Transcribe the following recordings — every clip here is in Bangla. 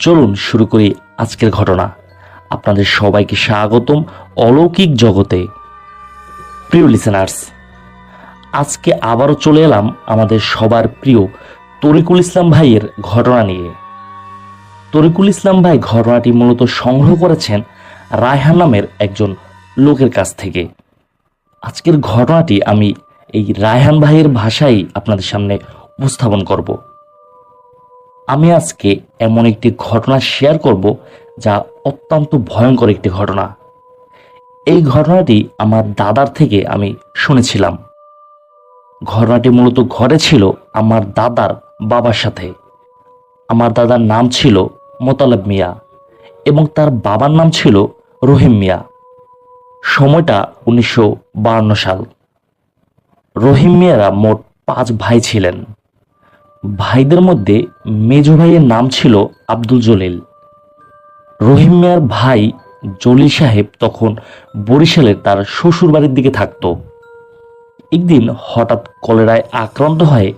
চলুন শুরু করি আজকের ঘটনা। আপনাদের সবাইকে স্বাগতম অলৌকিক জগতে। প্রিয় লিসেনার্স, আজকে আবারও চলে এলাম আমাদের সবার প্রিয় তরিকুল ইসলাম ভাইয়ের ঘটনা নিয়ে। তরিকুল ইসলাম ভাই ঘটনাটি মূলত সংগ্রহ করেছেন রায়হান নামের একজন লোকের কাছ থেকে। আজকের ঘটনাটি আমি এই রায়হান ভাইয়ের ভাষায় আপনাদের সামনে উপস্থাপন করব। আমি আজকে এমন একটি ঘটনা শেয়ার করব যা অত্যন্ত ভয়ঙ্কর একটি ঘটনা। এই ঘটনাটি আমার দাদার থেকে আমি শুনেছিলাম। ঘটনাটি মূলত ঘটেছিল আমার দাদার বাবার সাথে। আমার দাদার নাম ছিল মোতালেব মিয়া এবং তার বাবার নাম ছিল রহিম মিয়া। সময়টা 1952 সাল। রহিম মিয়ারা মোট 5 ভাই ছিলেন। ভাইদের মধ্যে মেজ ভাইয়ের নাম ছিল আব্দুল জলিল। রহিম মিয়ার ভাই জলিল সাহেব তখন বরিশালে তার শ্বশুর বাড়ির দিকে থাকত। একদিন হঠাৎ কলেরায় আক্রান্ত হয়ে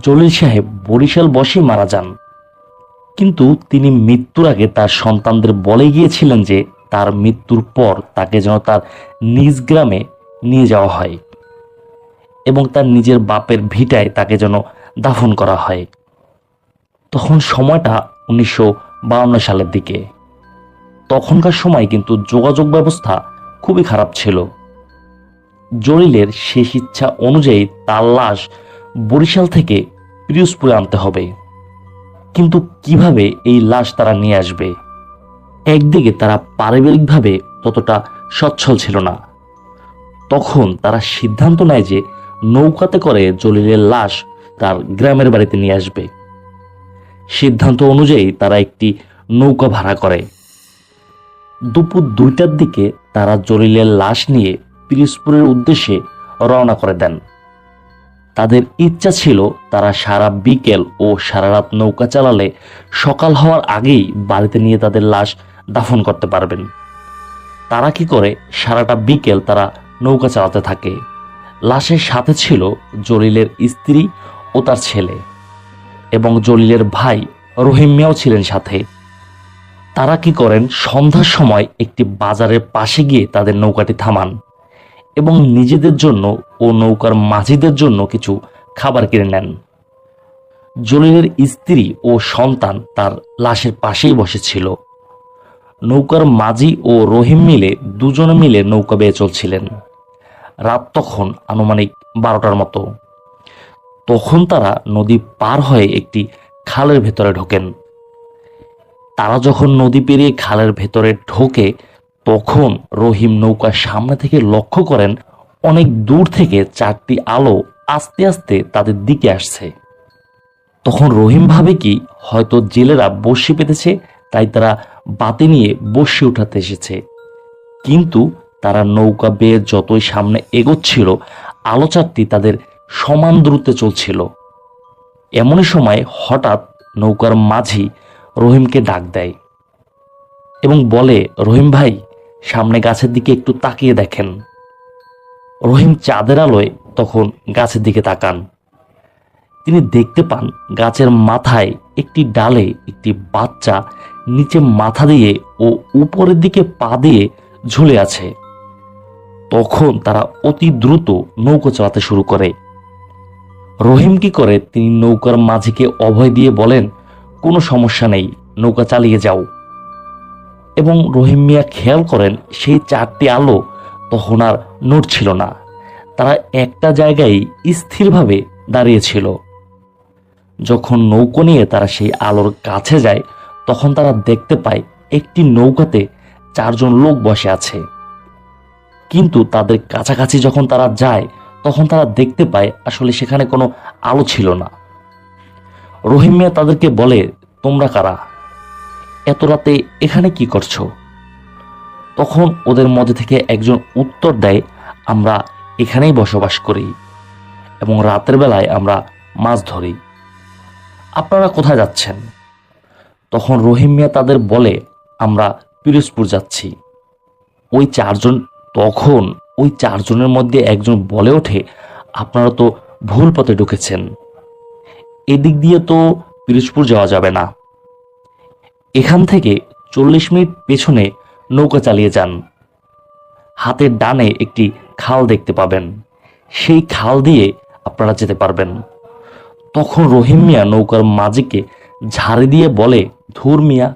জলিল সাহেব বরিশাল বসে মারা যান। কিন্তু তিনি মৃত্যুর আগে তার সন্তানদের বলে গিয়েছিলেন যে তার মৃত্যুর পর তাকে যেন তার নিজ গ্রামে নিয়ে যাওয়া হয় এবং তার নিজের বাপের ভিটায় তাকে যেন দাফন করা হয়। তখন সময়টা 1952 সালের দিকে। তখনকার সময় কিন্তু যোগাযোগ ব্যবস্থা খুবই খারাপ ছিল। জলিলের শেষ ইচ্ছা অনুযায়ী তার লাশ বরিশাল থেকে পিরোজপুরে আনতে হবে। কিন্তু কিভাবে এই লাশ তারা নিয়ে আসবে? একদিকে তারা পারিবারিকভাবে ততটা সচ্ছল ছিল না। তখন তারা সিদ্ধান্ত নেয় যে নৌকাতে করে জলিলের লাশ তার গ্রামের বাড়িতে নিয়ে আসবে। সিদ্ধান্ত অনুযায়ী তারা একটি নৌকা ভাড়া করে। দুপুর 2টার দিকে তারা জলিলের লাশ নিয়ে পিরোজপুরের উদ্দেশ্যে রওনা করে দেন। তাদের ইচ্ছা ছিল তারা সারা বিকেল ও সারা রাত নৌকা চালালে সকাল হওয়ার আগেই বাড়িতে নিয়ে তাদের লাশ দাফন করতে পারবেন। তারা কি করে সারাটা বিকেল তারা নৌকা চালাতে থাকে। লাশের সাথে ছিল জলিলের স্ত্রী ও তার ছেলে এবং জলিলের ভাই রহিম মিয়াও ছিলেন সাথে। তারা কি করেন, সন্ধ্যার সময় একটি বাজারের পাশে গিয়ে তাদের নৌকাটি থামান এবং নিজেদের জন্য ও নৌকার মাঝিদের জন্য কিছু খাবার কিনে নেন। জলিলের স্ত্রী ও সন্তান তার লাশের পাশেই বসেছিল। নৌকার মাঝি ও রহিম মিলে দুজনে মিলে নৌকা বেয়ে চলছিলেন। রাত তখন আনুমানিক 12টার মতো। তখন তারা নদী পার হয়ে একটি খালের ভেতরে ঢোকেন। তারা যখন নদী পেরিয়ে খালের ভেতরে ঢোকে তখন রহিম নৌকার সামনে থেকে লক্ষ্য করেন অনেক দূর থেকে 4টি আলো আস্তে আস্তে তাদের দিকে আসছে। তখন রহিম ভাবে কি হয়তো জেলেরা বড়শি পেতেছে, তাই তারা বাতি নিয়ে বড়শি উঠাতে এসেছে। কিন্তু তারা নৌকা বেয়ে যতই সামনে এগোচ্ছিল আলো 4টি তাদের সমান দ্রুতে চলছিল। এমনই সময় হঠাৎ নৌকার মাঝি রহিমকে ডাক দেয় এবং বলে, রহিম ভাই, সামনে গাছের দিকে একটু তাকিয়ে দেখেন। রহিম চাঁদের আলোয় তখন গাছের দিকে তাকান। তিনি দেখতে পান গাছের মাথায় একটি ডালে একটি বাচ্চা নিচে মাথা দিয়ে ও উপরের দিকে পা দিয়ে ঝুলে আছে। তখন তারা অতি দ্রুত নৌকা চালাতে শুরু করে। রহিম কি করে, তিনি নৌকার মাঝিকে অভয় দিয়ে বলেন, কোনো সমস্যা নেই, নৌকা চালিয়ে যাও। এবং রহিম মিয়া খেয়াল করেন সেই 4টি আলো তখন আর নড়ছিল না। তারা একটা জায়গায় স্থিরভাবে দাঁড়িয়েছিল। যখন নৌকো নিয়ে তারা সেই আলোর কাছে যায় তখন তারা দেখতে পায় একটি নৌকাতে 4 জন লোক বসে আছে। কিন্তু তাদের কাছাকাছি যখন তারা যায় তখন তারা দেখতে পায় আসলে সেখানে কোনো আলো ছিল না। রহিম মিয়া তাদেরকে বলে, তোমরা কারা? এত রাতে এখানে কি করছো? তখন ওদের মধ্যে থেকে একজন উত্তর দেয়, আমরা এখানেই বসবাস করি এবং রাতের বেলায় আমরা মাছ ধরি। আপনারা কোথায় যাচ্ছেন? তখন রহিম মিয়া তাদের বলে, আমরা পিরোজপুর যাচ্ছি। ওই 4 জন তখন ওই 4 জনের মধ্যে একজন বলে ওঠে, আপনারা তো ভুল পথে ঢুকেছেন, এদিক দিয়ে তো পিরোজপুর যাওয়া যাবে না। এখান থেকে 40 মিনিট পেছনে নৌকা চালিয়ে যান। হাতের ডানে একটি খাল দেখতে পাবেন, সেই খাল দিয়ে আপনারা যেতে পারবেন। তখন রহিম মিয়া নৌকার মাঝিকে ঝাড়ি দিয়ে বলে, ধুর মিয়া,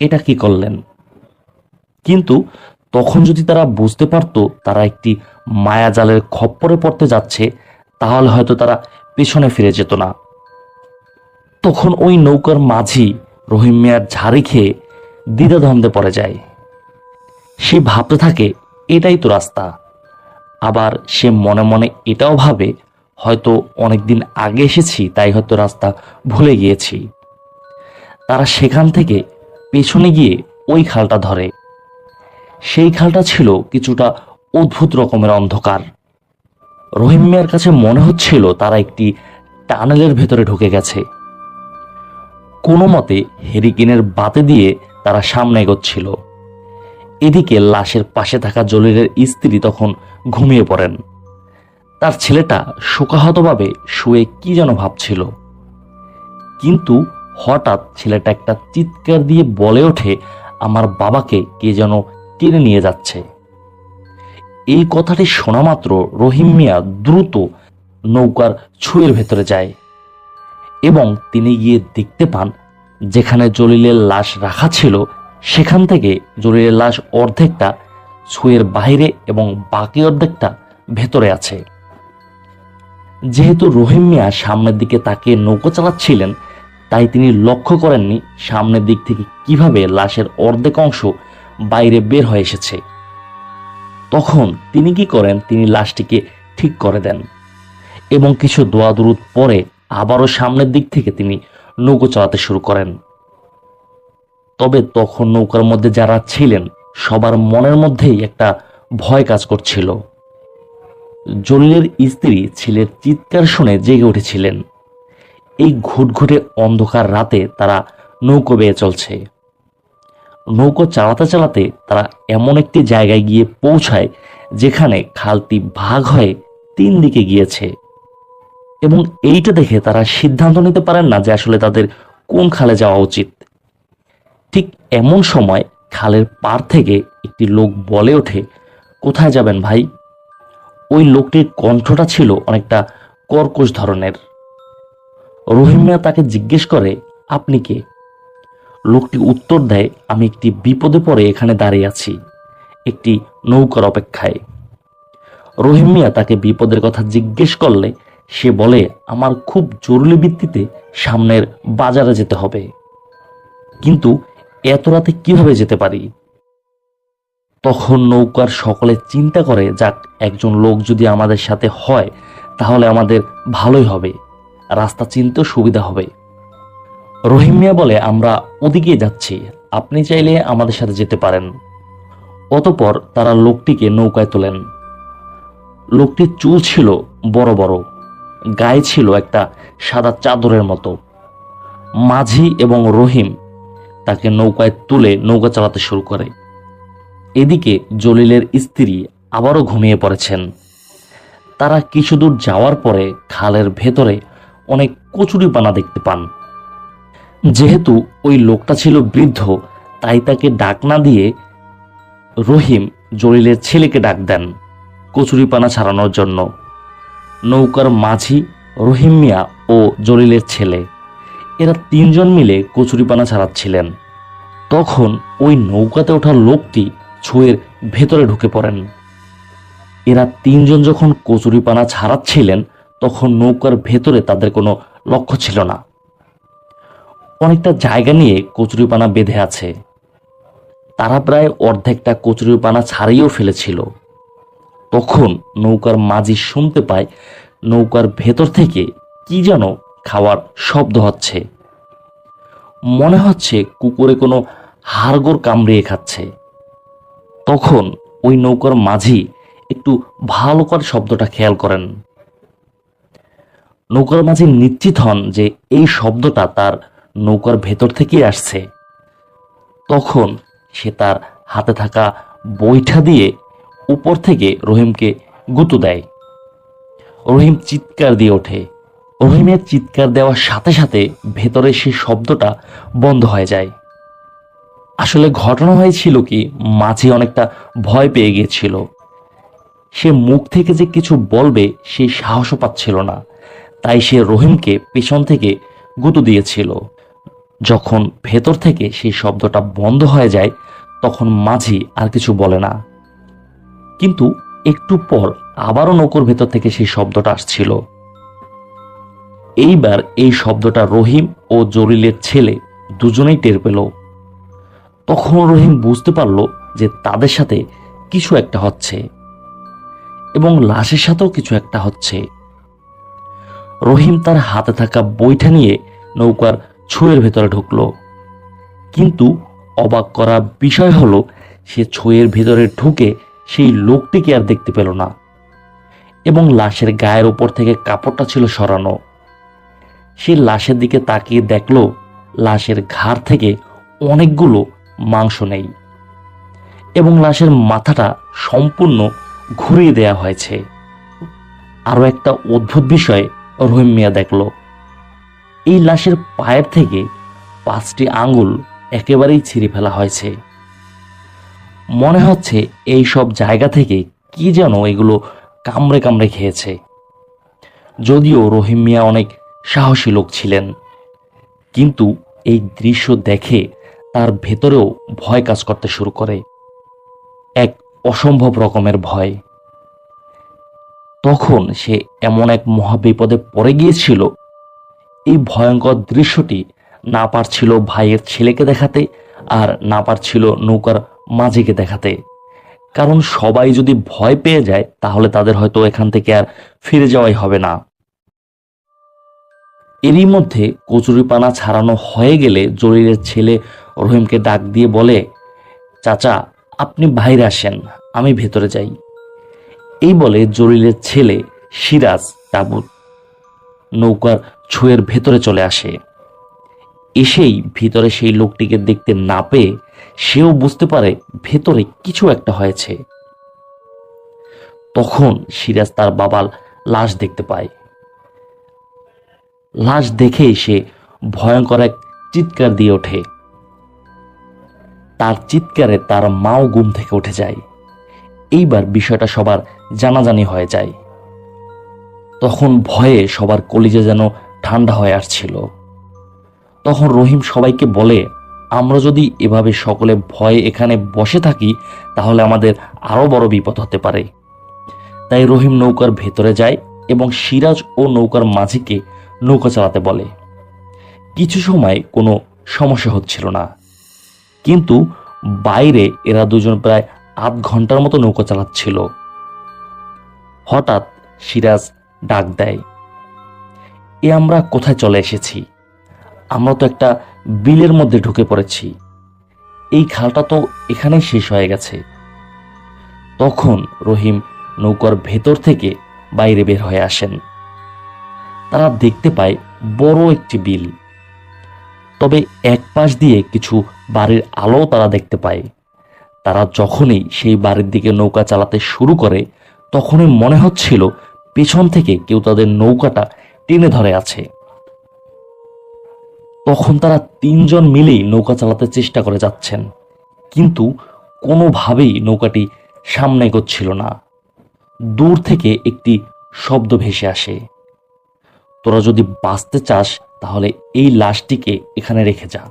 এটা কি করলেন? কিন্তু তখন যদি তারা বুঝতে পারতো তারা একটি মায়াজালের খপ্পরে পড়তে যাচ্ছে, তাহলে হয়তো তারা পেছনে ফিরে যেত না। তখন ওই নৌকার মাঝি রহিম মিয়ার ঝাড়ি খেয়ে দ্বিধাদ্বন্দ্বে পড়ে যায়। সে ভাবতে থাকে এটাই তো রাস্তা। আবার সে মনে মনে এটাও ভাবে, হয়তো অনেকদিন আগে এসেছি, তাই হয়তো রাস্তা ভুলে গিয়েছি। তারা সেখান থেকে পেছনে গিয়ে ওই খালটা ধরে। সেই খালটা ছিল কিছুটা অদ্ভুত রকমের অন্ধকার। রহিম মিয়ার কাছে মনে হচ্ছিল তারা একটি টানেলের ভেতরে ঢুকে গেছে। কোনো মতে হেরিকেনের বাতি দিয়ে তারা সামনে এগোচ্ছিল। এদিকে লাশের পাশে থাকা জলিলের স্ত্রী তখন ঘুমিয়ে পড়েন। তার ছেলেটা শোকাহতভাবে শুয়ে কি যেন ভাবছিল। কিন্তু হঠাৎ ছেলেটা একটা চিৎকার দিয়ে বলে ওঠে, আমার বাবাকে কে যেন টেনে নিয়ে যাচ্ছে। এই কথাটি শোনা মাত্র রহিম মিয়া দ্রুত নৌকার ছুঁয়ের ভেতরে যায় এবং তিনি গিয়ে দেখতে পান যেখানে জলিলের লাশ রাখা ছিল সেখান থেকে জলিলের লাশ অর্ধেকটা ছুঁয়ের বাইরে এবং বাকি অর্ধেকটা ভেতরে আছে। যেহেতু রহিম মিয়া সামনের দিকে তাকিয়ে নৌকা চালাচ্ছিলেন, তাই তিনি লক্ষ্য করেননি সামনের দিক থেকে কিভাবে লাশের অর্ধেক অংশ বাইরে বের হয়ে এসেছে। তখন তিনি কি করেন, তিনি লাশটিকে ঠিক করে দেন এবং কিছু দোয়া দুরুদ পরে আবারও সামনের দিক থেকে তিনি নৌকো চালাতে শুরু করেন। তবে তখন নৌকার মধ্যে যারা ছিলেন সবার মনের মধ্যেই একটা ভয় কাজ করছিল। জলিলের স্ত্রী ছেলের চিৎকার শুনে জেগে উঠেছিলেন। এই ঘুটঘুটে অন্ধকার রাতে তারা নৌকো বেয়ে চলছে। নৌকো চালাতে চালাতে তারা এমন একটি জায়গায় গিয়ে পৌঁছায় যেখানে খালটি ভাগ হয়ে 3 দিকে গিয়েছে এবং এইটা দেখে তারা সিদ্ধান্ত নিতে পারেন না যে আসলে তাদের কোন খালে যাওয়া উচিত। ঠিক এমন সময় খালের পার থেকে একটি লোক বলে ওঠে, কোথায় যাবেন ভাই? ওই লোকটির কণ্ঠটা ছিল অনেকটা কর্কশ ধরনের। রহিম মিয়া তাকে জিজ্ঞেস করে, আপনি কে? লোকটি উত্তর দেয়, আমি একটি বিপদে পড়ে এখানে দাঁড়িয়ে আছি, একটি নৌকার অপেক্ষায়। রহিম মিয়া তাকে বিপদের কথা জিজ্ঞেস করলে সে বলে, আমার খুব জরুরি ভিত্তিতে সামনের বাজারে যেতে হবে, কিন্তু এত রাতে কিভাবে যেতে পারি? তখন নৌকার সকলে চিন্তা করে, যাক, একজন লোক যদি আমাদের সাথে হয় তাহলে আমাদের ভালোই হবে, রাস্তা চিনতেও সুবিধা হবে। রহিম মিয়া বলে, আমরা ওদিকে যাচ্ছি, আপনি চাইলে আমাদের সাথে যেতে পারেন। অতঃপর তারা লোকটিকে নৌকায় তোলেন। লোকটির চুল ছিল বড় বড়, গায়ে ছিল একটা সাদা চাদরের মতো। মাঝি এবং রহিম তাকে নৌকায় তুলে নৌকা চালাতে শুরু করে। এদিকে জলিলের স্ত্রী আবারও ঘুমিয়ে পড়েছেন। তারা কিছু দূর যাওয়ার পরে খালের ভেতরে অনেক কচুরিপানা দেখতে পান। যেহেতু ওই লোকটা ছিল বৃদ্ধ, তাই তাকে ডাক না দিয়ে রহিম জলিলের ছেলেকে ডাক দেন কচুরিপানা ছাড়ানোর জন্য। নৌকার মাঝি, রহিম মিয়া ও জলিলের ছেলে, এরা 3 জন মিলে কচুরিপানা ছাড়াচ্ছিলেন। তখন ওই নৌকাতে ওঠা লোকটি ছুঁয়ের ভেতরে ঢুকে পড়েন। এরা 3 জন যখন কচুরিপানা ছাড়াচ্ছিলেন তখন নৌকার ভেতরে তাদের কোনো লক্ষ্য ছিল না। অনেকটা জায়গা নিয়ে কচুরিপানা বেঁধে আছে। তারা প্রায় অর্ধেকটা কচুরিপানা ছাড়িয়েও ফেলেছিল। তখন নৌকার মাঝি শুনতে পায় নৌকার ভেতর থেকে কি যেন খাওয়ার শব্দ হচ্ছে। মনে হচ্ছে কুকুরে কোনো হাড়গোড় কামড়িয়ে খাচ্ছে। তখন ওই নৌকার মাঝি একটু ভালো করে শব্দটা খেয়াল করেন। নৌকার মাঝি নিশ্চিত হন যে এই শব্দটা তার নৌকার ভেতর থেকেই আসছে। তখন সে তার হাতে থাকা বৈঠা দিয়ে উপর থেকে রহিমকে গুঁতো দেয়। রহিম চিৎকার দিয়ে ওঠে। রহিমের চিৎকার দেওয়ার সাথে সাথে ভেতরে সেই শব্দটা বন্ধ হয়ে যায়। আসলে ঘটনা হয়েছিল কি, মাঝি অনেকটা ভয় পেয়ে গিয়েছিল। সে মুখ থেকে যে কিছু বলবে সেই সাহসও পাচ্ছিল না, তাই সে রহিমকে পেছন থেকে গুঁতো দিয়েছিল। যখন ভেতর থেকে সেই শব্দটা বন্ধ হয়ে যায় তখন মাঝি আর কিছু বলে না, কিন্তু একটু পর আবারও নৌকোর ভেতর থেকে সেই শব্দটা আসছিল। এইবার এই শব্দটা রহিম ও জলিলের ছেলে দুজনেই টের পেল। তখন রহিম বুঝতে পারল যে তাদের সাথে কিছু একটা হচ্ছে এবং লাশের সাথেও কিছু একটা হচ্ছে। রহিম তার হাতে থাকা বইটা নিয়ে নৌকার ছুঁয়ের ভেতরে ঢুকলো, কিন্তু অবাক করা বিষয় হলো সে ছুঁয়ের ভেতরে ঢুকে সেই লোকটিকে আর দেখতে পেল না, এবং লাশের গায়ের উপর থেকে কাপড়টা ছিল সরানো। সে লাশের দিকে তাকিয়ে দেখল লাশের ঘাড় থেকে অনেকগুলো মাংস নেই এবং লাশের মাথাটা সম্পূর্ণ ঘুরিয়ে দেয়া হয়েছে। আরো একটা অদ্ভুত বিষয় রহিম মিয়া দেখল, এই লাশের পায়ের থেকে 5টি আঙ্গুল একেবারেই ছিঁড়ে ফেলা হয়েছে। মনে হচ্ছে এই সব জায়গা থেকে কি যেন এগুলো কামড়ে কামড়ে খেয়েছে। যদিও রহিম মিয়া অনেক সাহসী লোক ছিলেন, কিন্তু এই দৃশ্য দেখে তার ভেতরেও ভয় কাজ করতে শুরু করে, এক অসম্ভব রকমের ভয়। তখন সে এমন এক মহাবিপদে পড়ে গিয়েছিল, এই ভয়ঙ্কর দৃশ্যটি না পারছিল ভাইয়ের ছেলেকে দেখাতে, আর না পারছিল নৌকার মাঝিকে দেখাতে, কারণ সবাই যদি ভয় পেয়ে যায় তাহলে তাদের হয়তো এখান থেকে আর ফিরে যাওয়াই হবে না। এরই মধ্যে কচুরিপানা ছাড়ানো হয়ে গেলে জলিলের ছেলে রহিমকে ডাক দিয়ে বলে, চাচা আপনি বাইরে আসেন, আমি ভেতরে যাই। এই বলে জলিলের ছেলে সিরাজ তাবুত নৌকার ছুঁয়ের ভেতরে চলে আসে। এসেই ভিতরে সেই লোকটিকে দেখতে না পেয়ে সেও বুঝতে পারে ভেতরে কিছু একটা হয়েছে। তখন সিরাজ তার বাবার লাশ দেখতে পায়। লাশ দেখেই সে ভয়ঙ্কর এক চিৎকার দিয়ে ওঠে। তার চিৎকারে তার মাও ঘুম থেকে উঠে যায়। এইবার বিষয়টা সবার জানাজানি হয়ে যায়। তখন ভয়ে সবার কলিজা যেন ঠান্ডা হয়ে আসছিল। তখন রহিম সবাইকে বলে, আমরা যদি এভাবে সকলে ভয়ে এখানে বসে থাকি তাহলে আমাদের আরো বড় বিপদ হতে পারে। তাই রহিম নৌকার ভেতরে যায় এবং সিরাজ ও নৌকার মাঝিকে নৌকা চালাতে বলে। কিছু সময় কোনো সমস্যা হচ্ছিল না, কিন্তু বাইরে এরা দুজন প্রায় আধ ঘন্টার মতো নৌকা চালাচ্ছিল। হঠাৎ সিরাজ ডাক দেয়, এ আমরা কোথায় চলে এসেছি? আমরা তো একটা বিলের মধ্যে ঢুকে পড়েছি, এই খালটা তো এখানেই শেষ হয়ে গেছে। তখন রহিম নৌকার ভেতর থেকে বাইরে বের হয়ে আসেন। তারা দেখতে পায় বড় একটি বিল, তবে এক পাশ দিয়ে কিছু বাড়ির আলো তারা দেখতে পায়। তারা যখনই সেই বাড়ির দিকে নৌকা চালাতে শুরু করে তখনই মনে হচ্ছিল পেছন থেকে কেউ তাদের নৌকাটা টেনে ধরে আছে। তখন তারা 3 জন মিলেই নৌকা চালাতে চেষ্টা করে যাচ্ছেন, কিন্তু কোনোভাবেই নৌকাটি সামনে এগোচ্ছিল না। দূর থেকে একটি শব্দ ভেসে আসে, তোরা যদি বাঁচতে চাস তাহলে এই লাশটিকে এখানে রেখে যা,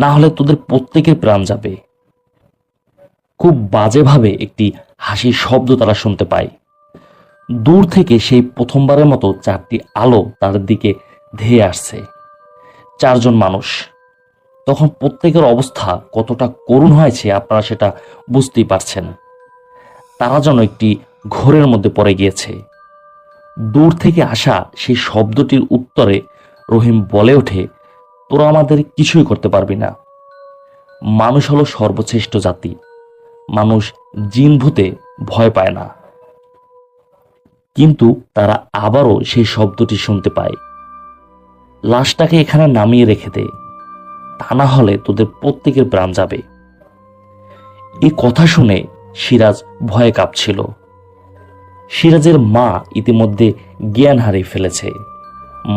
না হলে তোদের প্রত্যেকের প্রাণ যাবে। খুব বাজেভাবে একটি হাসির শব্দ তারা শুনতে পায়। দূর থেকে সেই প্রথমবারের মতো 4টি আলো তাদের দিকে ধেয়ে আসছে। 4 জন মানুষ। তখন প্রত্যেকের অবস্থা কতটা করুণ হয়েছে আপনারা সেটা বুঝতেই পারছেন। তারা যেন একটি ঘোরের মধ্যে পড়ে গিয়েছে। দূর থেকে আসা সেই শব্দটির উত্তরে রহিম বলে ওঠে, তোরা আমাদের কিছুই করতে পারবি না। মানুষ হলো সর্বশ্রেষ্ঠ জাতি, মানুষ জিন ভূতে ভয় পায় না। কিন্তু তারা আবারও সেই শব্দটি শুনতে পায়, লাশটাকে এখানে নামিয়ে রেখে দে, তা না হলে তোদের প্রত্যেকের প্রাণ যাবে। এই কথা শুনে সিরাজ ভয়ে কাঁপছিল। সিরাজের মা ইতিমধ্যে জ্ঞান হারিয়ে ফেলেছে।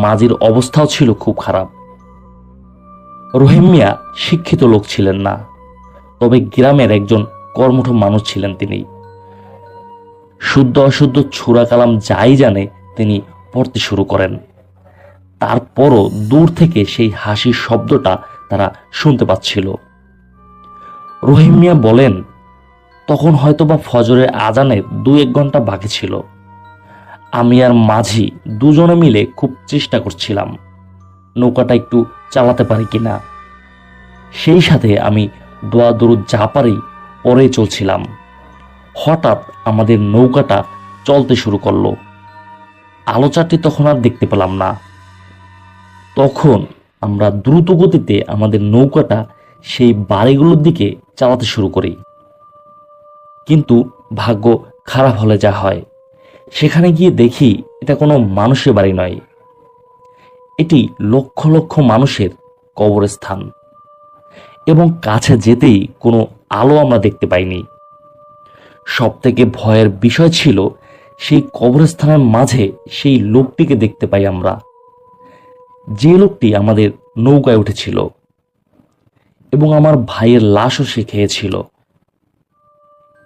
মাঝির অবস্থাও ছিল খুব খারাপ। রহিম মিয়া শিক্ষিত লোক ছিলেন না, তবে গ্রামের একজন কর্মঠ মানুষ ছিলেন তিনি। শুদ্ধ অশুদ্ধ ছুরা কালাম যাই জানে তিনি পড়তে শুরু করেন। তারপরও দূর থেকে সেই হাসির শব্দটা তারা শুনতে পাচ্ছিল। রহিম মিয়া বলেন, তখন হয়তোবা ফজরের আজানের 2-1 ঘন্টা বাকি ছিল। আমি আর মাঝি দুজনে মিলে খুব চেষ্টা করছিলাম নৌকাটা একটু চালাতে পারি কিনা। সেই সাথে আমি দোয়া দরুদ যা পারি পরে চলছিলাম। হঠাৎ আমাদের নৌকাটা চলতে শুরু করলো। আলো চারটি তখন আর দেখতে পেলাম না। তখন আমরা দ্রুত গতিতে আমাদের নৌকাটা সেই বাড়িগুলোর দিকে চালাতে শুরু করি। কিন্তু ভাগ্য খারাপ হলে যা হয়, সেখানে গিয়ে দেখি এটা কোনো মানুষের বাড়ি নয়, এটি লক্ষ লক্ষ মানুষের কবরস্থান। এবং কাছে যেতেই কোনো আলো আমরা দেখতে পাইনি। সব থেকে ভয়ের বিষয় ছিল সেই কবরস্থানের মাঝে সেই লোকটিকে দেখতে পাই আমরা, যে লোকটি আমাদের নৌকায় উঠেছিল এবং আমার ভাইয়ের লাশও সে খেয়েছিল।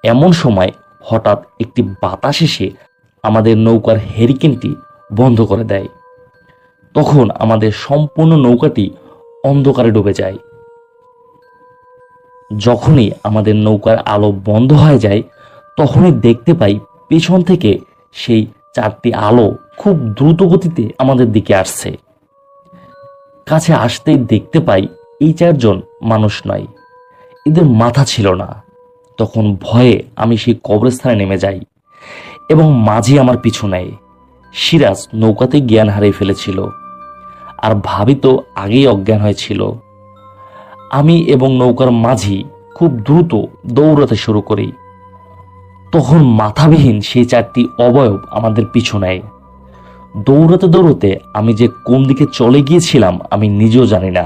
এমন সময় হঠাৎ একটি বাতাস এসে আমাদের নৌকার হেরিকেনটি বন্ধ করে দেয়। তখন আমাদের সম্পূর্ণ নৌকাটি অন্ধকারে ডুবে যায়। যখনই আমাদের নৌকার আলো বন্ধ হয়ে যায়, তখনই দেখতে পাই পেছন থেকে সেই 4টি আলো খুব দ্রুত গতিতে আমাদের দিকে আসছে। কাছে আসতেই দেখতে পাই এই 4 জন মানুষ নয়, এদের মাথা ছিল না। তখন ভয়ে আমি সেই কবরস্থানে নেমে যাই এবং মাঝি আমার পিছু নেয়। সিরাজ নৌকাতে জ্ঞান হারিয়ে ফেলেছিল, আর ভাবি তো আগেই অজ্ঞান হয়েছিল। আমি এবং নৌকার মাঝি খুব দ্রুত দৌড়াতে শুরু করি। তখন মাথাবিহীন সেই 4টি অবয়ব আমাদের পিছু নেয়। দৌড়াতে দৌড়াতে আমি যে কোন দিকে চলে গিয়েছিলাম আমি নিজেও জানি না,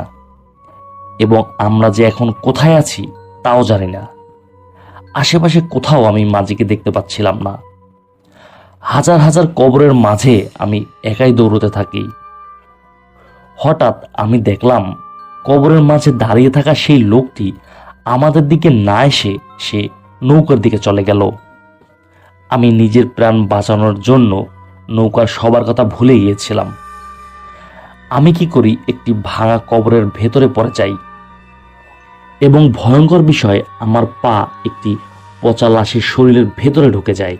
এবং আমরা যে এখন কোথায় আছি তাও জানি না। আশেপাশে কোথাও আমি মাঝিকে দেখতে পাচ্ছিলাম না। হাজার হাজার কবরের মাঝে আমি একাই দৌড়তে থাকি। হঠাৎ আমি দেখলাম কবরের মাঝে দাঁড়িয়ে থাকা সেই লোকটি আমাদের দিকে না এসে সে নৌকার দিকে চলে গেল। আমি নিজের প্রাণ বাঁচানোর জন্য নৌকার সবার কথা ভুলে গিয়েছিলাম। আমি কি করি, একটি ভাঙা কবরের ভেতরে পড়ে যাই এবং ভয়ঙ্কর বিষয়, আমার পা একটি পচা লাশের শরীরের ভেতরে ঢুকে যায়।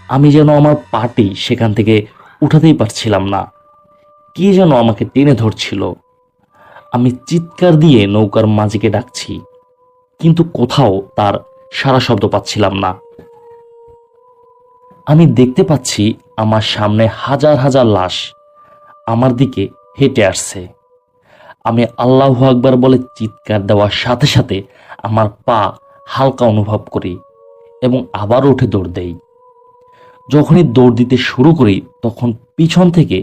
আমি যেন আমার পাটি সেখান থেকে উঠাতেই পারছিলাম না। কে যেন আমাকে টেনে ধরছিল। আমি চিৎকার দিয়ে নৌকার মাঝিকে ডাকছি, কিন্তু কোথাও তার সারা শব্দ পাচ্ছিলাম না। আমি দেখতে পাচ্ছি আমার সামনে হাজার হাজার লাশ আমার দিকে হেঁটে আসছে। আমি আল্লাহু আকবার বলে চিৎকার দেওয়ার সাথে সাথে আমার পা হালকা অনুভব করি এবং আবার উঠে দৌড় দেই। যখনই দৌড় দিতে শুরু করি, তখন পিছন থেকে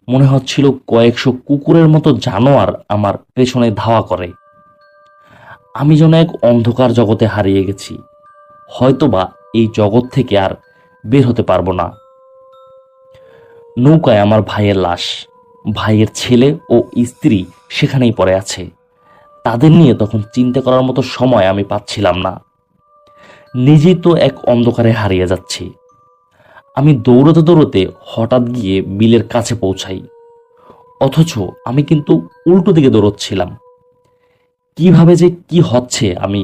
মনে হচ্ছিল কয়েকশো কুকুরের মতো জানোয়ার আমার পেছনে ধাওয়া করে। আমি যেন এক অন্ধকার জগতে হারিয়ে গেছি। হয়তোবা এই জগৎ থেকে আর বের হতে পারবো না। নৌকায় আমার ভাইয়ের লাশ, ভাইয়ের ছেলে ও স্ত্রী সেখানেই পড়ে আছে। তাদের নিয়ে তখন চিন্তা করার মতো সময় আমি পাচ্ছিলাম না। নিজেই তো এক অন্ধকারে হারিয়ে যাচ্ছি। আমি দৌড়তে দৌড়তে হঠাৎ গিয়ে বিলের কাছে পৌঁছাই, অথচ আমি কিন্তু উল্টো দিকে দৌড়চ্ছিলাম। কিভাবে যে কি হচ্ছে আমি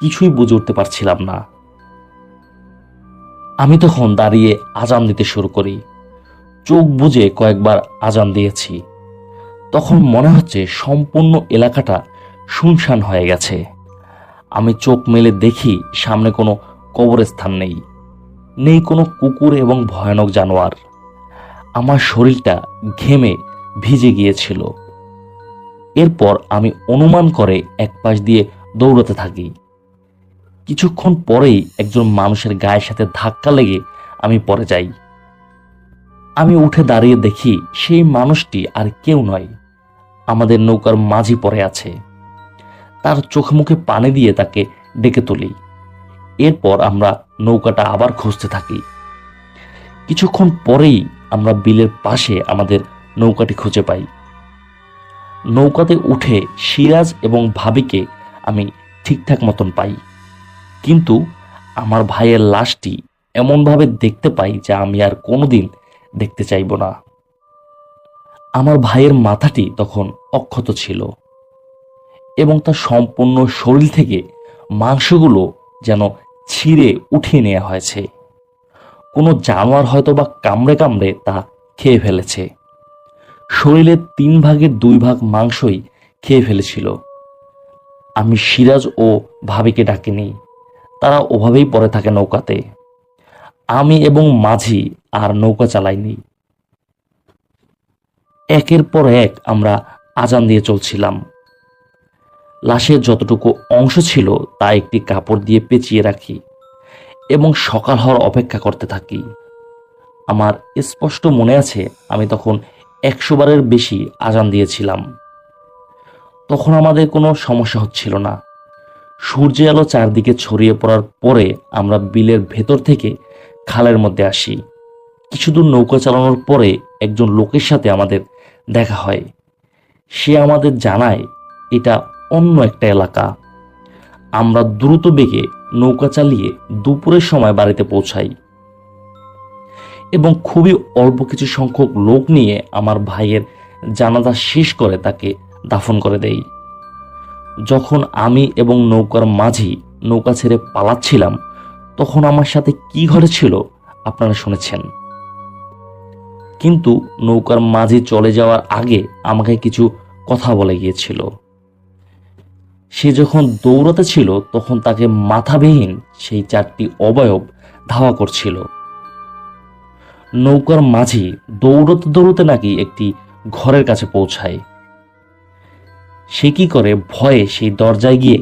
কিছুই বুঝে উঠতে পারছিলাম না। আমি তখন দাঁড়িয়ে আজান দিতে শুরু করি। চোখ বুজে কয়েকবার আজান দিয়েছি। তখন মনে হচ্ছে সম্পূর্ণ এলাকাটা শুনশান হয়ে গেছে। আমি চোখ মেলে দেখি সামনে কোনো কবরস্থান নেই, নেই কোনো কুকুর এবং ভয়ানক জানোয়ার। আমার শরীরটা ঘেমে ভিজে গিয়েছিল। এরপর আমি অনুমান করে এক পাশ দিয়ে দৌড়াতে থাকি। কিছুক্ষণ পরেই একজন মানুষের গায়ের সাথে ধাক্কা লেগে আমি পড়ে যাই। আমি উঠে দাঁড়িয়ে দেখি সেই মানুষটি আর কেউ নয়, আমাদের নৌকার মাঝি পড়ে আছে। তার চোখে মুখে পানি দিয়ে তাকে ডেকে তুলি। এরপর আমরা নৌকাটা আবার খুঁজতে থাকি। কিছুক্ষণ পরেই আমরা বিলের পাশে আমাদের নৌকাটি খুঁজে পাই। নৌকাতে উঠে সিরাজ এবং ভাবিকে আমি ঠিকঠাক মতন পাই, কিন্তু আমার ভাইয়ের লাশটি এমনভাবে দেখতে পাই যা আমি আর কোনোদিন দেখতে চাইব না। আমার ভাইয়ের মাথাটি তখন অক্ষত ছিল এবং তার সম্পূর্ণ শরীর থেকে মাংসগুলো যেন ছিঁড়ে উঠিয়ে নেওয়া হয়েছে। কোনো জানোয়ার হয়তো বা কামড়ে কামড়ে তা খেয়ে ফেলেছে। শরীরের 3/2 মাংসই খেয়ে ফেলেছিল। আমি সিরাজ ও ভাবিকে ডাকিনি, তারা ওভাবেই পড়ে থাকে নৌকাতে। আমি এবং মাঝি আর নৌকা চালাইনি। একের পর এক আমরা আজান দিয়ে চলছিলাম। লাশের যতটুকু অংশ ছিল তা একটি কাপড় দিয়ে পেঁচিয়ে রাখি এবং সকাল হওয়ার অপেক্ষা করতে থাকি। আমার স্পষ্ট মনে আছে আমি তখন 100 বারের বেশি আজান দিয়েছিলাম। তখন আমাদের কোনো সমস্যা হচ্ছিল না। সূর্যের আলো চারদিকে ছড়িয়ে পড়ার পরে আমরা বিলের ভেতর থেকে খালের মধ্যে আসি। কিছু দূর নৌকা চালানোর পরে একজন লোকের সাথে আমাদের দেখা হয়। সে আমাদের জানায় এটা অন্য একটা এলাকা। আমরা দ্রুত বেগে নৌকা চালিয়ে দুপুরের সময় বাড়িতে পৌঁছাই এবং খুবই অল্প কিছু সংখ্যক লোক নিয়ে আমার ভাইয়ের জানাজা শেষ করে তাকে দাফন করে দেই। যখন আমি এবং নৌকার মাঝি নৌকা ছেড়ে পালাচ্ছিলাম তখন আমার সাথে কি ঘটেছিল আপনারা শুনেছেন, কিন্তু নৌকার মাঝি চলে যাওয়ার আগে আমাকে কিছু কথা বলে গিয়েছিল। সে যখন দৌড়াতে ছিল তখন তাকে মাথাবিহীন সেই 4টি অবয়ব ধাওয়া করছিল। নৌকার মাঝি দৌড়তে দৌড়তে নাকি একটি ঘরের কাছে পৌঁছায়। সে কি করে, ভয়ে সেই দরজায় গিয়ে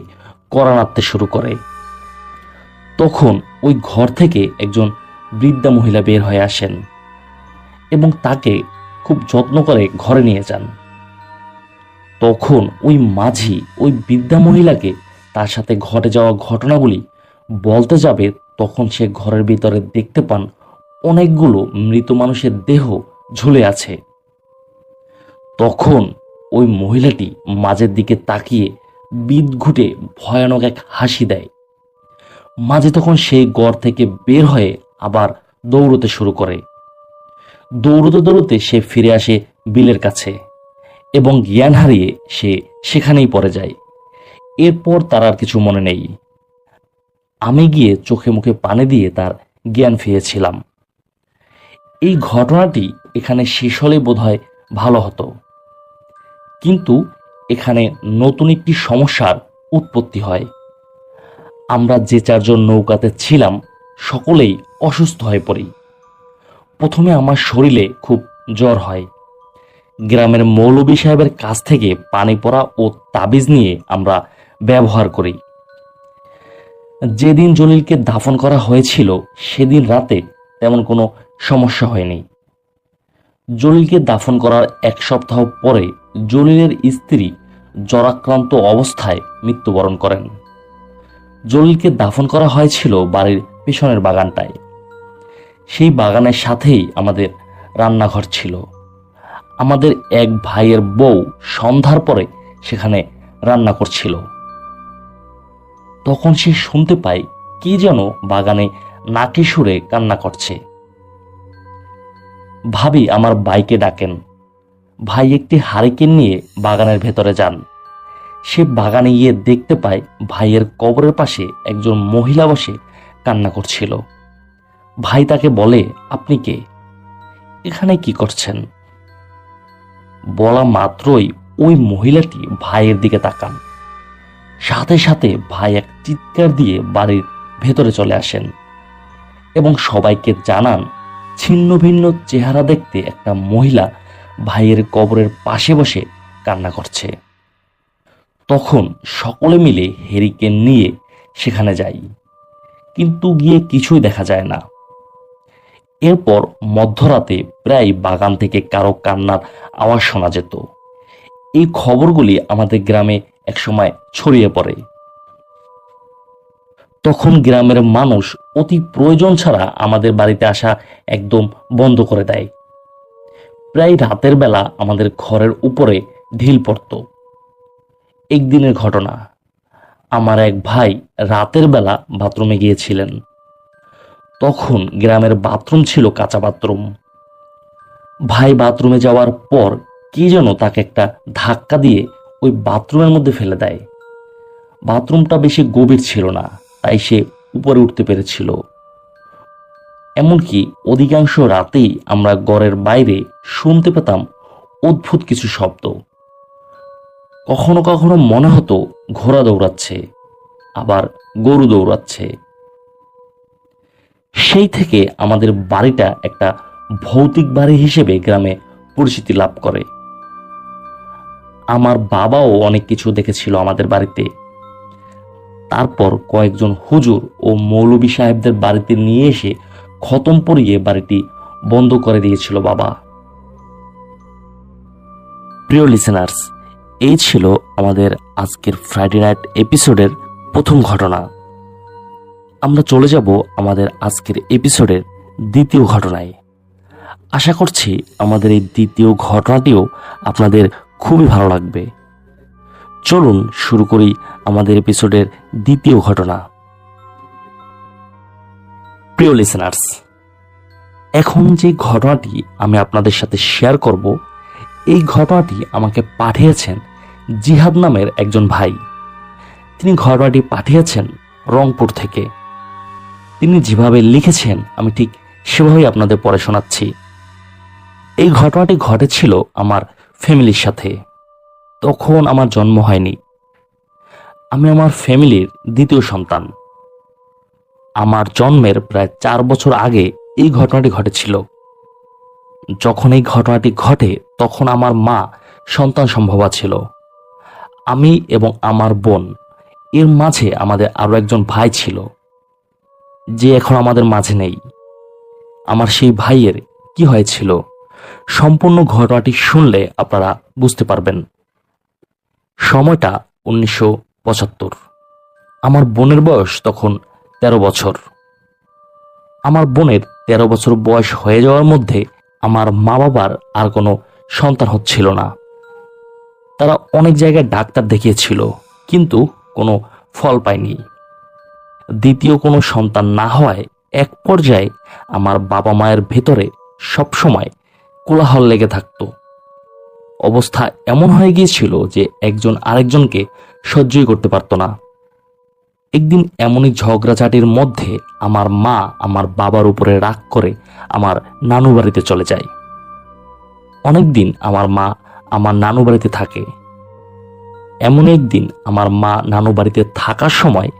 কড়া নাড়তে শুরু করে। তখন ওই ঘর থেকে একজন বৃদ্ধা মহিলা বের হয়ে আসেন এবং তাকে খুব যত্ন করে ঘরে নিয়ে যান। তখন ওই মাঝি ওই বৃদ্ধা মহিলাকে তার সাথে ঘটে যাওয়া ঘটনাগুলি বলতে যাবে, তখন সে ঘরের ভিতরে দেখতে পান অনেকগুলো মৃত মানুষের দেহ ঝুলে আছে। তখন ওই মহিলাটি মাঝের দিকে তাকিয়ে বিদঘুটে ভয়ানক এক হাসি দেয়। মাঝে তখন সেই ঘর থেকে বের হয়ে আবার দৌড়তে শুরু করে। দৌড়তে দৌড়তে সে ফিরে আসে বিলের কাছে এবং জ্ঞান হারিয়ে সে সেখানেই পড়ে যায়। এরপর তার আর কিছু মনে নেই। আমি গিয়ে চোখে মুখে পানি দিয়ে তার জ্ঞান ফিরেছিলাম। এই ঘটনাটি এখানে শেষ হলে বোধহয় ভালো হতো, কিন্তু এখানে নতুন একটি সমস্যার উৎপত্তি হয়। আমরা যে 4 জন নৌকাতে ছিলাম সকলেই অসুস্থ হয়ে পড়ি। প্রথমে আমার শরীরে খুব জ্বর হয়। গ্রামের মৌলভী সাহেবের কাছ থেকে পানি পড়া ও তাবিজ নিয়ে আমরা ব্যবহার করি। যেদিন জলিলকে দাফন করা হয়েছিল সেদিন রাতে তেমন কোনো সমস্যা হয়নি। জলিলকে দাফন করার 1 সপ্তাহ পরে জলিলের স্ত্রী জ্বরাক্রান্ত অবস্থায় মৃত্যুবরণ করেন। জলিলকে দাফন করা হয়েছিল বাড়ির পেছনের বাগানটায়। সেই বাগানের সাথেই আমাদের রান্নাঘর ছিল। আমাদের এক ভাইয়ের বউ সন্ধ্যার পরে সেখানে রান্না করছিল। তখন সে শুনতে পায় কি যেন বাগানে নাকি সুরে কান্না করছে। ভাবি আমার ভাইকে ডাকেন। ভাই একটি হারিকেন নিয়ে বাগানের ভেতরে যান। সে বাগানে গিয়ে দেখতে পায় ভাইয়ের কবরের পাশে একজন মহিলা বসে কান্না করছিল। ভাই তাকে বলে, আপনি কে, এখানে কি করছেন? বলা মাত্রই ওই মহিলাটি ভাইয়ের দিকে তাকান। সাথে সাথে ভাই এক চিৎকার দিয়ে বাড়ির ভেতরে চলে আসেন এবং সবাইকে জানান ছিন্ন ভিন্ন চেহারা দেখতে একটা মহিলা ভাইয়ের কবরের পাশে বসে কান্না করছে। তখন সকলে মিলে হেরিকেন নিয়ে সেখানে যাই, কিন্তু গিয়ে কিছুই দেখা যায় না। এরপর মধ্যরাতে প্রায় বাগান থেকে কারো কান্নার আওয়াজ শোনা যেত। এই খবরগুলি আমাদের গ্রামে একসময় ছড়িয়ে পড়ে। তখন গ্রামের মানুষ অতি প্রয়োজন ছাড়া আমাদের বাড়িতে আসা একদম বন্ধ করে দেয়। প্রায় রাতের বেলা আমাদের ঘরের উপরে ঢিল পড়ত। একদিনের ঘটনা, আমার এক ভাই রাতের বেলা বাথরুমে গিয়েছিলেন। তখন গ্রামের বাথরুম ছিল কাঁচা বাথরুম। ভাই বাথরুমে যাওয়ার পর কি যেন তাকে একটা ধাক্কা দিয়ে ওই বাথরুমের মধ্যে ফেলে দেয়। বাথরুমটা বেশি গভীর ছিল না, তাই সে উপরে উঠতে পেরেছিল। এমনকি অধিকাংশ রাতেই আমরা ঘরের বাইরে শুনতে পেতাম অদ্ভুত কিছু শব্দ। কখনো কখনো মনে হতো ঘোড়া দৌড়াচ্ছে, আবার গরু দৌড়াচ্ছে। সেই থেকে আমাদের বাড়িটা একটা ভৌতিক বাড়ি হিসেবে গ্রামে পরিচিতি লাভ করে। আমার বাবাও অনেক কিছু দেখেছিল আমাদের বাড়িতে। তারপর কয়েকজন হুজুর ও মৌলভী সাহেবদের বাড়িতে নিয়ে এসে খতম পড়িয়ে বাড়িটি বন্ধ করে দিয়েছিল বাবা। প্রিয় লিসেনার্স, এই ছিল আমাদের আজকের ফ্রাইডে নাইট এপিসোডের প্রথম ঘটনা। আমরা চলে যাব আমাদের আজকের এপিসোডের দ্বিতীয় ঘটনায়। আশা করছি আমাদের এই দ্বিতীয় ঘটনাটিও আপনাদের খুবই ভালো লাগবে। চলুন শুরু করি আমাদের এপিসোডের দ্বিতীয় ঘটনা। প্রিয় লিসেনার্স, এখন যে ঘটনাটি আমি আপনাদের সাথে শেয়ার করব, এই ঘটনাটি আমাকে পাঠিয়েছেন জিহাদ নামের একজন ভাই। তিনি ঘটনাটি পাঠিয়েছেন রংপুর থেকে। তিনি যেভাবে লিখেছেন আমি ঠিক সেভাবেই আপনাদের পড়ে শোনাচ্ছি। এই ঘটনাটি ঘটেছিল আমার ফ্যামিলির সাথে। তখন আমার জন্ম হয়নি। আমি আমার ফ্যামিলির দ্বিতীয় সন্তান। আমার জন্মের প্রায় 4 বছর আগে এই ঘটনাটি ঘটেছিল। যখন এই ঘটনাটি ঘটে তখন আমার মা সন্তান সম্ভবা ছিল। আমি এবং আমার বোন, এর মাঝে আমাদের আরো একজন ভাই ছিল, যে এখন আমাদের মাঝে নেই। আমার সেই ভাইয়ের কি হয়েছিল সম্পূর্ণ ঘটনাটি শুনলে আপনারা বুঝতে পারবেন। সময়টা 1975। আমার বোনের বয়স তখন 13 বছর। আমার বোনের 13 বছর বয়স হয়ে যাওয়ার মধ্যে আমার মা বাবার আর কোনো সন্তান হচ্ছিল না। তারা অনেক জায়গায় ডাক্তার দেখিয়েছিল, কিন্তু কোনো ফল পায়নি। দ্বিতীয় কোনো সন্তান না হওয়ায় এক পর্যায়ে আমার বাবা মায়ের ভেতরে সবসময় কোলাহল লেগে থাকত। অবস্থা এমন হয়ে গিয়েছিল যে একজন আরেকজনকে সহ্যই করতে পারত না। একদিন এমনই ঝগড়াঝাটির মধ্যে আমার মা আমার বাবার উপরে রাগ করে আমার নানু বাড়িতে চলে যায়। অনেকদিন আমার মা আমার নানু বাড়িতে থাকে। এমন একদিন আমার মা নানু বাড়িতে থাকার সময়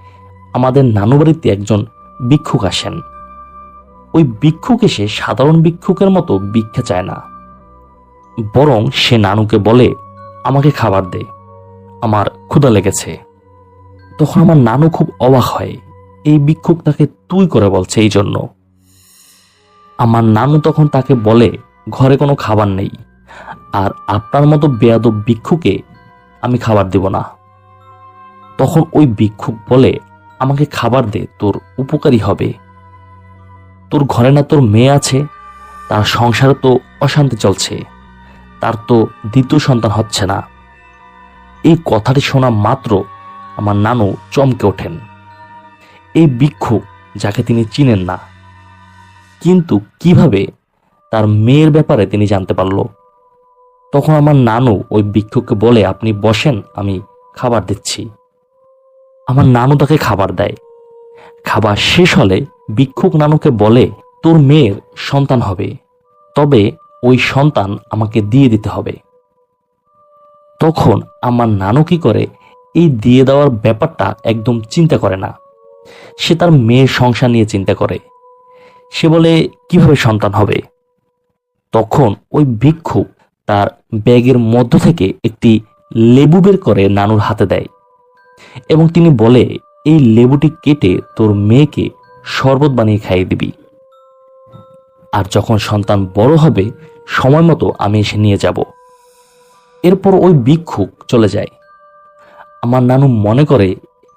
আমাদের নানু বাড়িতে একজন ভিক্ষুক আসেন। ওই ভিক্ষুক এসে সাধারণ ভিক্ষুকের মতো ভিক্ষা চায় না, বরং সে নানুকে বলে, আমাকে খাবার দে, আমার ক্ষুধা লেগেছে। তখন আমার নানু খুব অবাক হয়, এই ভিক্ষুক তাকে তুই করে বলছে এই জন্য। আমার নানু তখন তাকে বলে, ঘরে কোনো খাবার নেই, আর আপনার মতো বেয়াদব ভিক্ষুকে আমি খাবার দেব না। তখন ওই ভিক্ষুক বলে, আমাকে খাবার দে, তোর উপকারী হবে। তোর ঘরে না তোর মেয়ে আছে, তার সংসারে তো অশান্তি চলছে, তার তো দ্বিতীয় সন্তান হচ্ছে না। এই কথাটি শোনা মাত্র আমার নানু চমকে ওঠেন। এই ভিক্ষুক, যাকে তিনি চিনেন না, কিন্তু কিভাবে তার মেয়ের ব্যাপারে তিনি জানতে পারল। তখন আমার নানু ওই ভিক্ষুককে বলে, আপনি বসেন, আমি খাবার দিচ্ছি। আমার নানু তাকে খাবার দেয়। খাবার শেষ হলে ভিক্ষুক নানুকে বলে, তোর মেয়ের সন্তান হবে, তবে ওই সন্তান আমাকে দিয়ে দিতে হবে। তখন আমার নানু কি করে, এই দিয়ে দেওয়ার ব্যাপারটা একদম চিন্তা করে না। সে তার মেয়ের সংসার নিয়ে চিন্তা করে। সে বলে, কিভাবে সন্তান হবে? তখন ওই ভিক্ষুক তার ব্যাগের মধ্য থেকে একটি লেবু বের করে নানুর হাতে দেয় এবং তিনি বলে, এই লেবুটি কেটে তোর মেয়েকে শরবত বানিয়ে খাইয়ে দিবি, আর যখন সন্তান বড় হবে সময় মতো আমি এসে নিয়ে যাব। এরপর ওই ভিক্ষুক চলে যায়। আমার নানু মনে করে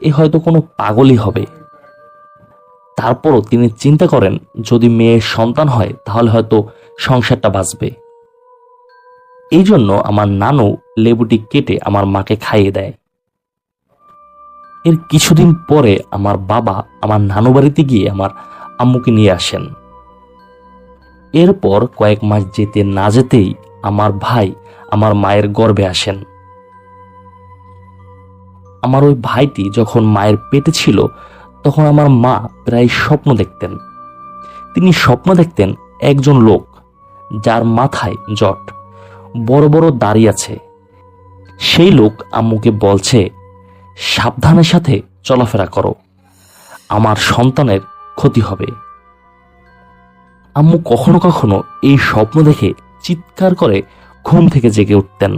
এ হয়তো কোনো পাগলই হবে। তারপরও তিনি চিন্তা করেন, যদি মেয়ের সন্তান হয় তাহলে হয়তো সংসারটা বাঁচবে। এই জন্য আমার নানু লেবুটি কেটে আমার মাকে খাইয়ে দেয়। এর কিছুদিন পরে আমার বাবা আমার নানু বাড়িতে গিয়ে আমার আম্মুকে নিয়ে আসেন। এরপর কয়েক মাস যেতে না যেতেই আমার ভাই আমার মায়ের গর্ভে আসেন। আমার ওই ভাইটি যখন মায়ের পেটে ছিল তখন আমার মা প্রায় স্বপ্ন দেখতেন। তিনি স্বপ্ন দেখতেন একজন লোক যার মাথায় জট, বড় বড় দাড়ি আছে, সেই লোক আম্মুকে বলছে, সাবধানের সাথে চলাফেরা করো, আমার সন্তানের ক্ষতি হবে। আম্মু কখনো কখনো এই স্বপ্ন দেখে চিৎকার করে ঘুম থেকে জেগে উঠতেন।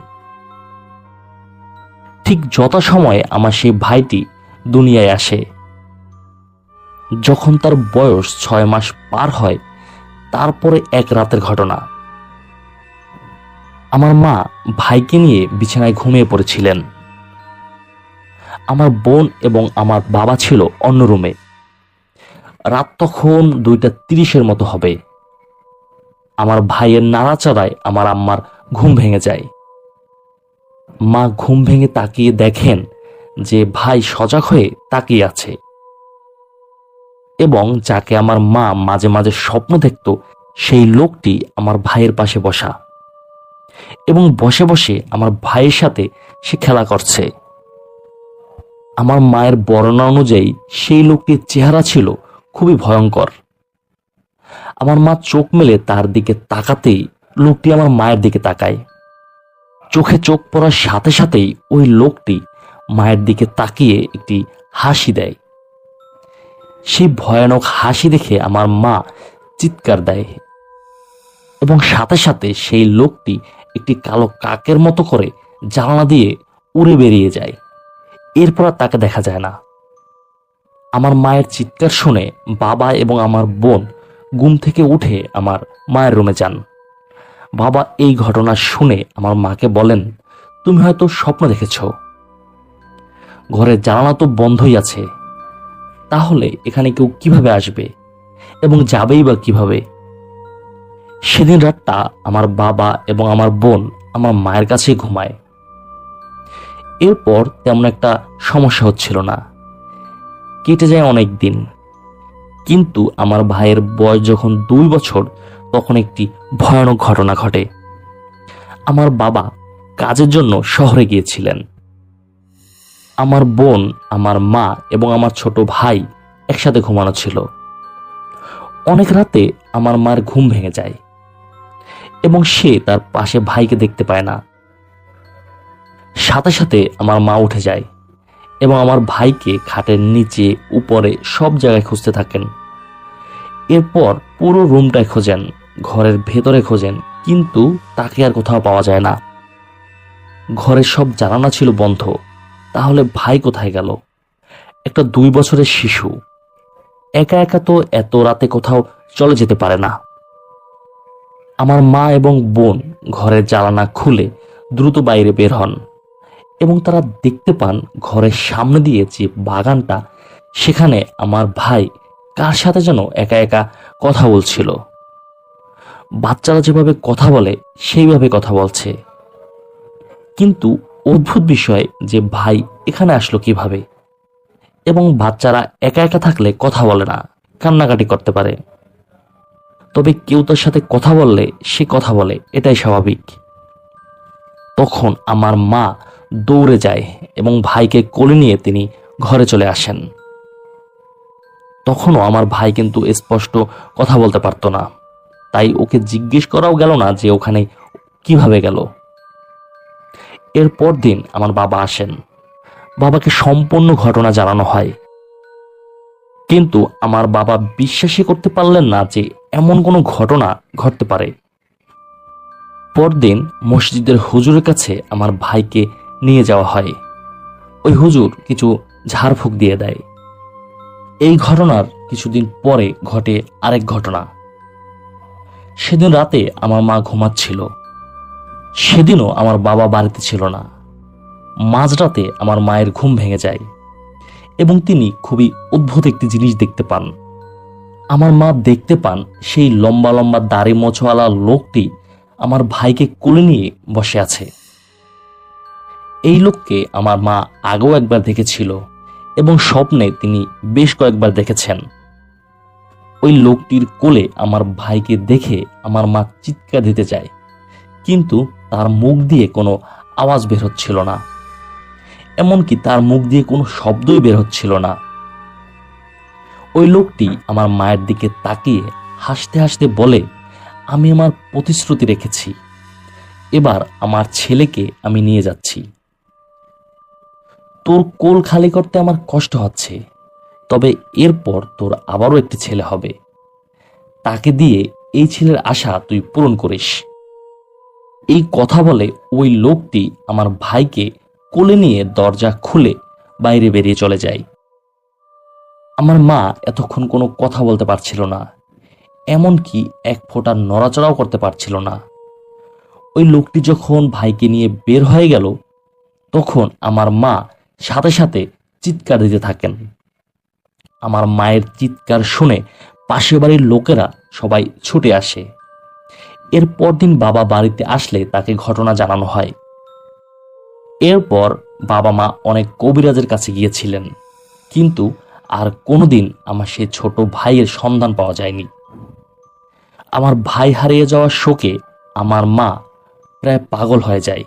ঠিক যথাসময়ে আমার সেই ভাইটি দুনিয়ায় আসে। যখন তার বয়স 6 মাস পার হয়, তারপরে এক রাতের ঘটনা। আমার মা ভাইকে নিয়ে বিছানায় ঘুমিয়ে পড়েছিলেন। আমার বোন এবং আমার বাবা ছিল অন্য রুমে। রাত তখন 2:30 মতো হবে। আমার ভাইয়ের নাড়াচাড়ায় আমার আম্মার ঘুম ভেঙে যায়। মা ঘুম ভেঙে তাকিয়ে দেখেন যে ভাই সজাগ হয়ে তাকিয়ে আছে এবং যাকে আমার মা মাঝে মাঝে স্বপ্ন দেখত সেই লোকটি আমার ভাইয়ের পাশে বসা এবং বসে বসে আমার ভাইয়ের সাথে সে খেলা করছে। আমার মায়ের বর্ণনা অনুযায়ী সেই লোকটির চেহারা ছিল খুবই ভয়ঙ্কর। আমার মা চোখ মেলে তার দিকে তাকাতেই লোকটি আমার মায়ের দিকে তাকায়। চোখে চোখ পড়ার সাথে সাথেই ওই লোকটি মায়ের দিকে তাকিয়ে একটি হাসি দেয়। সেই ভয়ানক হাসি দেখে আমার মা চিৎকার দেয় এবং সাথে সাথে সেই লোকটি একটি কালো কাকের মতো করে জানালা দিয়ে উড়ে বেরিয়ে যায়। এরপর আর তাকে দেখা যায় না। আমার মায়ের চিৎকার শুনে বাবা এবং আমার বোন ঘুম থেকে উঠে আমার মায়ের রুমে যান। বাবা এই ঘটনা শুনে আমার মাকে বলেন, তুমি হয়তো স্বপ্ন দেখেছ, ঘরের জানালা তো বন্ধই আছে, তাহলে এখানে কেউ কিভাবে আসবে এবং যাবেই বা কিভাবে? সেদিন রাতটা আমার বাবা এবং আমার বোন আমার মায়ের কাছেই ঘুমায়। এরপর তেমন একটা সমস্যা হচ্ছিল না। কেটে যায় অনেক দিন, কিন্তু আমার ভাইয়ের বয়স যখন 2 বছর তখন একটি ভয়ানক ঘটনা ঘটে। আমার বাবা কাজের জন্য শহরে গিয়েছিলেন। আমার বোন, আমার মা এবং আমার ছোট ভাই একসাথে ঘুমানো ছিল। অনেক রাতে আমার মার ঘুম ভেঙে যায় এবং সে তার পাশে ভাইকে দেখতে পায় না। সাথে সাথে আমার মা উঠে যায় এবং আমার ভাইকে খাটের নিচে উপরে সব জায়গায় খুঁজতে থাকেন। এরপর পুরো রুমটায় খোঁজেন, ঘরের ভেতরে খোঁজেন, কিন্তু তাকে আর কোথাও পাওয়া যায় না। ঘরের সব জানালা ছিল বন্ধ। তাহলে ভাই কোথায় গেল? একটা 2 বছরের শিশু একা একা তো এত রাতে কোথাও চলে যেতে পারে না। আমার মা এবং বোন ঘরের জানালা খুলে দ্রুত বাইরে বের হন এবং তারা দেখতে পান ঘরের সামনে দিয়ে যে বাগানটা, সেখানে আমার ভাই কার সাথে যেন একা একা কথা বলছিল। বাচ্চারা যেভাবে কথা বলে সেইভাবে কথা বলছে, কিন্তু অদ্ভুত বিষয় যে ভাই এখানে আসলো কিভাবে? এবং বাচ্চারা একা একা থাকলে কথা বলে না, কান্নাকাটি করতে পারে, তবে কেউ তার সাথে কথা বললে সে কথা বলে, এটাই স্বাভাবিক। তখন আমার মা দৌড়ে যায় এবং ভাইকে কোলে নিয়ে তিনি ঘরে চলে আসেন। তখনও আমার ভাই কিন্তু স্পষ্ট কথা বলতে পারতো না, তাই ওকে জিজ্ঞেস করাও গেল না যে ওখানে কিভাবে গেল। এরপর দিন আমার বাবা আসেন, বাবাকে সম্পূর্ণ ঘটনা জানানো হয়, কিন্তু আমার বাবা বিশ্বাসই করতে পারলেন না যে এমন কোনো ঘটনা ঘটতে পারে। পরদিন মসজিদের হুজুরের কাছে আমার ভাইকে নিয়ে যাওয়া হয়। ওই হুজুর কিছু ঝাড়ফুঁক দিয়ে দেয়। এই ঘটনার কিছুদিন পরে ঘটে আরেক ঘটনা। সেদিন রাতে আমার মা ঘুমাচ্ছিল। সেদিনও আমার বাবা বাড়িতে ছিল না। মাঝরাতে আমার মায়ের ঘুম ভেঙে যায় এবং তিনি খুবই অদ্ভুত একটি জিনিস দেখতে পান। আমার মা দেখতে পান সেই লম্বা লম্বা দাড়ি মোছওয়ালা লোকটি আমার ভাইকে কোলে নিয়ে বসে আছে। এই লোককে আমার মা আগেও একবার দেখেছিল এবং স্বপ্নে তিনি বেশ কয়েকবার দেখেছেন। ওই লোকটির কোলে আমার ভাইকে দেখে আমার মা চিৎকার দিতে চায়, কিন্তু তার মুখ দিয়ে কোনো আওয়াজ বের হচ্ছিল না, এমনকি তার মুখ দিয়ে কোনো শব্দই বের হচ্ছিল না। ওই লোকটি আমার মায়ের দিকে তাকিয়ে হাসতে হাসতে বলে, আমি আমার প্রতিশ্রুতি রেখেছি, এবার আমার ছেলেকে আমি নিয়ে যাচ্ছি। তোর কোল খালি করতে আমার কষ্ট হচ্ছে, তবে এরপর তোর আবারও একটি ছেলে হবে, তাকে দিয়ে এই ছেলের আশা তুই পূরণ করিস। এই কথা বলে ওই লোকটি আমার ভাইকে কোলে নিয়ে দরজা খুলে বাইরে বেরিয়ে চলে যায়। আমার মা এতক্ষণ কোনো কথা বলতে পারছিল না, এমনকি এক ফোঁটা নড়াচড়াও করতে পারছিল না। ওই লোকটি যখন ভাইকে নিয়ে বের হয়ে গেল, তখন আমার মা সাথে সাথে চিৎকার দিতে থাকেন। আমার মায়ের চিৎকার শুনে পাশের বাড়ির লোকেরা সবাই ছুটে আসে। এর পরদিন বাবা বাড়িতে আসলে তাকে ঘটনা জানানো হয়। এরপর বাবা মা অনেক কবিরাজের কাছে গিয়েছিলেন, কিন্তু আর কোনোদিন আমার সেই ছোট ভাইয়ের সন্ধান পাওয়া যায়নি। আমার ভাই হারিয়ে যাওয়ার শোকে আমার মা প্রায় পাগল হয়ে যায়।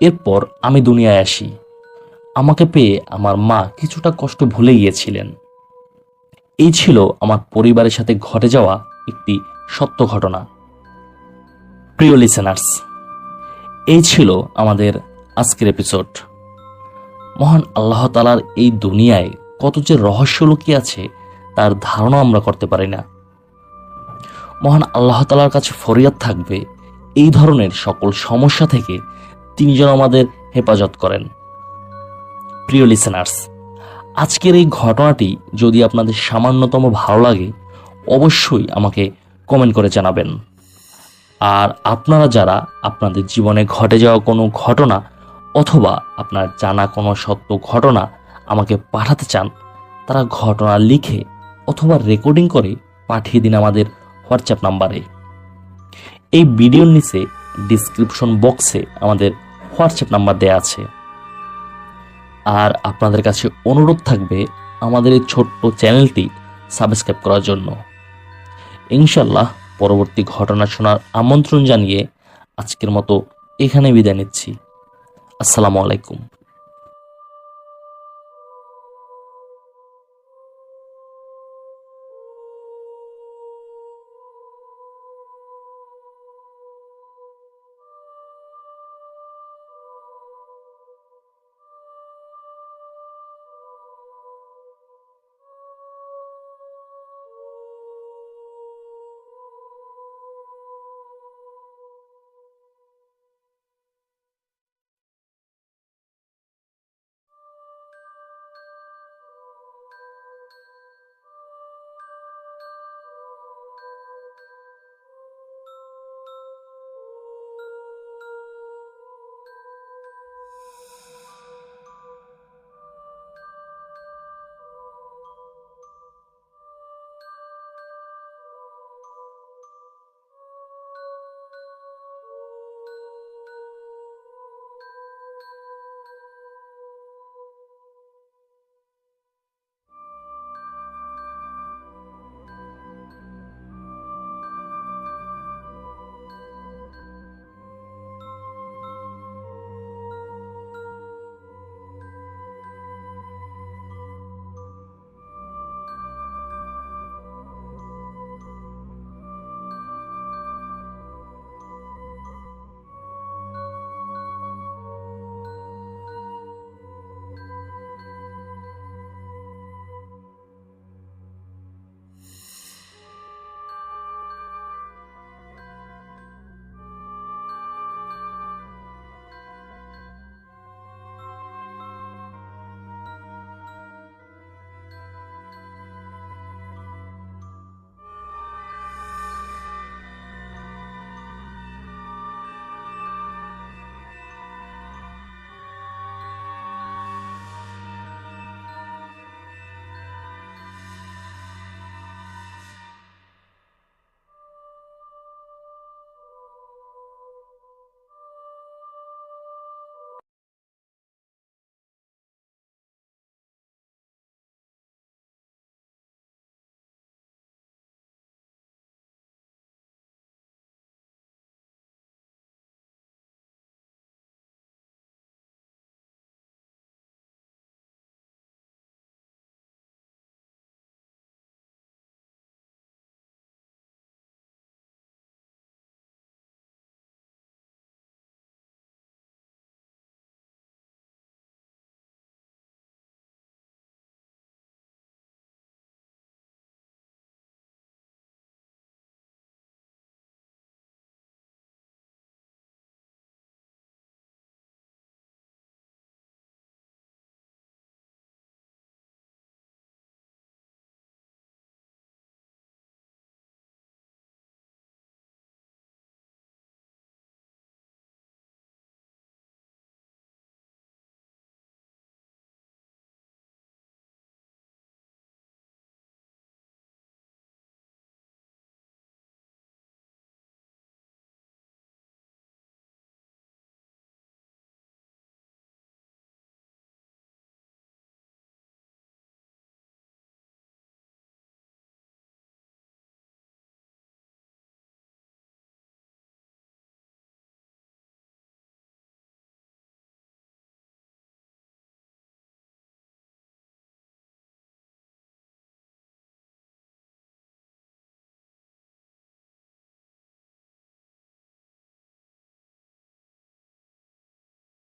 এরপর আমি দুনিয়ায় আসি। আমাকে পেয়ে আমার মা কিছুটা কষ্ট ভুলে গিয়েছিলেন। এই ছিল আমার পরিবারের সাথে ঘটে যাওয়া একটি সত্য ঘটনা। প্রিয় লিসেনার্স, এই ছিল আমাদের আজকের এপিসোড। মহান আল্লাহ তাআলার এই দুনিয়ায় কত যে রহস্য লুকিয়ে আছে তার ধারণা আমরা করতে পারি না। মহান আল্লাহ তাআলার কাছে ফরিয়াদ থাকবে এই ধরনের সকল সমস্যা থেকে তিনি যেন আমাদের হেফাজত করেন। প্রিয় লিসেনার্স, আজকের এই ঘটনাটি যদি আপনাদের সামান্যতম ভালো লাগে, অবশ্যই আমাকে কমেন্ট করে জানাবেন। আর আপনারা যারা আপনাদের জীবনে ঘটে যাওয়া কোনো ঘটনা অথবা আপনার জানা কোনো সত্য ঘটনা আমাকে পাঠাতে চান, তারা ঘটনা লিখে অথবা রেকর্ডিং করে পাঠিয়ে দিন আমাদের হোয়াটসঅ্যাপ নাম্বারে। এই ভিডিওর নিচে ডিসক্রিপশন বক্সে আমাদের হোয়াটসঅ্যাপ নাম্বার দেয়া আছে। আর আপনাদের কাছে অনুরোধ থাকবে আমাদের এই ছোট্ট চ্যানেলটি সাবস্ক্রাইব করার জন্য। ইনশাল্লাহ পরবর্তী ঘটনা শোনার আমন্ত্রণ জানিয়ে আজকের মতো এখানে বিদায় নিচ্ছি। আসসালামু আলাইকুম।